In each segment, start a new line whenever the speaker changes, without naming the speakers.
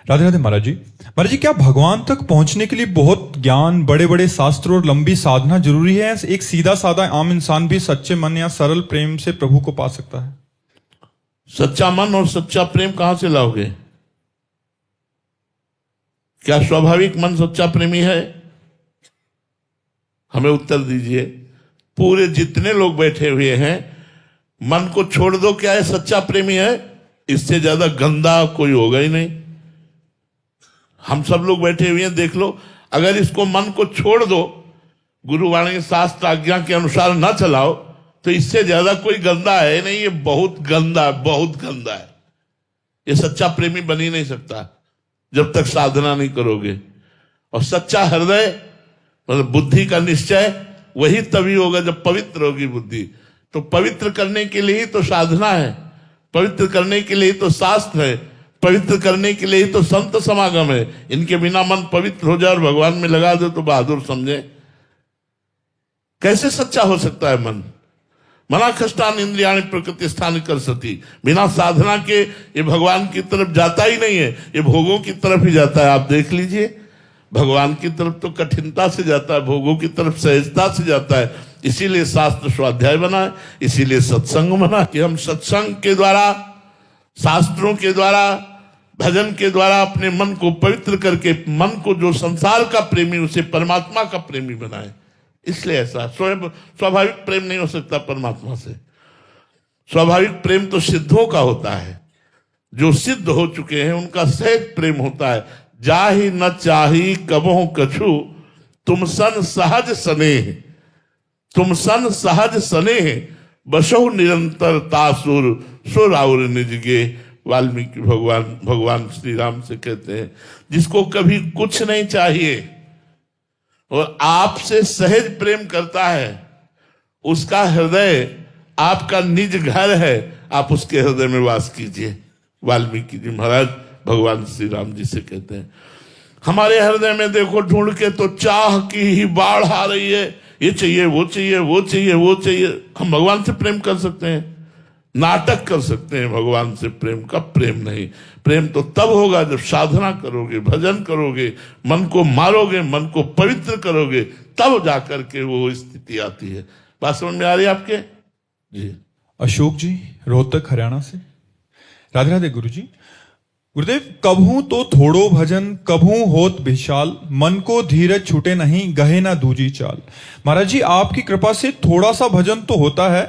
राधे राधे महाराज जी। महाराज जी, क्या भगवान तक पहुंचने के लिए बहुत ज्ञान, बड़े बड़े शास्त्र और लंबी साधना जरूरी है? एक सीधा साधा आम इंसान भी सच्चे मन या सरल प्रेम से प्रभु को पा सकता है?
सच्चा मन और सच्चा प्रेम कहां से लाओगे? क्या स्वाभाविक मन सच्चा प्रेमी है? हमें उत्तर दीजिए। पूरे जितने लोग बैठे हुए हैं, मन को छोड़ दो, क्या है सच्चा प्रेमी है? इससे ज्यादा गंदा कोई होगा ही नहीं। हम सब लोग बैठे हुए हैं, देख लो। अगर इसको मन को छोड़ दो, गुरुवाणी शास्त्र आज्ञा के अनुसार ना चलाओ, तो इससे ज्यादा कोई गंदा है नहीं। ये बहुत गंदा, बहुत गंदा है। ये सच्चा प्रेमी बन ही नहीं सकता जब तक साधना नहीं करोगे। और सच्चा हृदय मतलब बुद्धि का निश्चय वही तभी होगा जब पवित्र होगी बुद्धि। तो पवित्र करने के लिए ही तो साधना है, पवित्र करने के लिए तो शास्त्र है, पवित्र करने के लिए तो संत समागम है। इनके बिना मन पवित्र हो जाए और भगवान में लगा दे तो बहादुर समझे। कैसे सच्चा हो सकता है मन? मना खष्टान इंद्रियाणि प्रकृति स्थान कर सती। बिना साधना के ये भगवान की तरफ जाता ही नहीं है, ये भोगों की तरफ ही जाता है। आप देख लीजिए, भगवान की तरफ तो कठिनता से जाता है, भोगों की तरफ सहजता से जाता है। इसीलिए शास्त्र स्वाध्याय बना है, इसीलिए सत्संग बना कि हम सत्संग के द्वारा, शास्त्रों के द्वारा, भजन के द्वारा अपने मन को पवित्र करके मन को जो संसार का प्रेमी उसे परमात्मा का प्रेमी बनाए। इसलिए ऐसा स्वाभाविक प्रेम नहीं हो सकता परमात्मा से। स्वाभाविक प्रेम तो सिद्धों का होता है, जो सिद्ध हो चुके हैं उनका सहज प्रेम होता है। जाहि न चाही कबहु कछु, तुम सन सहज स्नेह, तुम सन सहज स्नेह, बसहु निरंतर तासुर सुर और निजगे। वाल्मीकि भगवान श्री राम से कहते हैं, जिसको कभी कुछ नहीं चाहिए और आपसे सहज प्रेम करता है, उसका हृदय आपका निज घर है, आप उसके हृदय में वास कीजिए। वाल्मीकि जी महाराज भगवान श्री राम जी से कहते हैं। हमारे हृदय में देखो ढूंढ के तो चाह की ही बाढ़ आ रही है, ये चाहिए, वो चाहिए, वो चाहिए, वो चाहिए। हम भगवान से प्रेम कर सकते हैं? नाटक कर सकते हैं भगवान से प्रेम का। प्रेम नहीं। प्रेम तो तब होगा जब साधना करोगे, भजन करोगे, मन को मारोगे, मन को पवित्र करोगे, तब जाकर के वो स्थिति आती है। बात समझ में आ रही है आपके? जी।
अशोक जी, रोहतक हरियाणा से। राधे राधे गुरु जी। गुरुदेव, कभू तो थोड़ो भजन, कभू होत विशाल, मन को धीरज छूटे नहीं, गहे ना दूजी चाल। महाराज जी, आपकी कृपा से थोड़ा सा भजन तो होता है,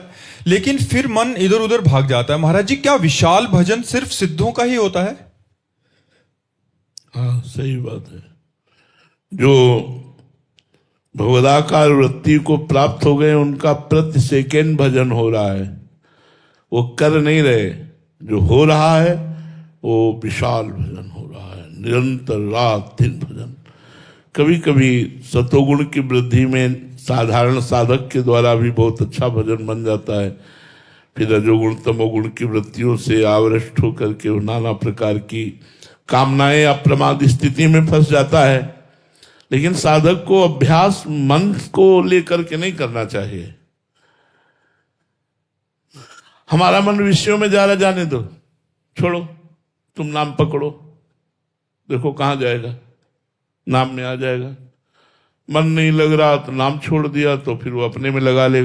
लेकिन फिर मन इधर उधर भाग जाता है। महाराज जी, क्या विशाल भजन सिर्फ सिद्धों का ही होता है?
हाँ, सही बात है। जो भगवदाकार वृत्ति को प्राप्त हो गए, उनका प्रति सेकेंड भजन हो रहा है, वो कर नहीं रहे। जो हो रहा है वो विशाल भजन हो रहा है, निरंतर रात दिन भजन। कभी कभी सतोगुण की वृद्धि में साधारण साधक के द्वारा भी बहुत अच्छा भजन बन जाता है। फिर रजोगुण तमोगुण की वृत्तियों से आवृष्ट होकर के वो नाना प्रकार की कामनाएं अप्रमाद स्थिति में फंस जाता है। लेकिन साधक को अभ्यास मन को लेकर के नहीं करना चाहिए। हमारा मन विषयों में जा रहा, जाने दो, छोड़ो, तुम नाम पकड़ो, देखो कहां जाएगा, नाम में आ जाएगा। मन नहीं लग रहा तो नाम छोड़ दिया तो फिर वो अपने में लगा लेगा।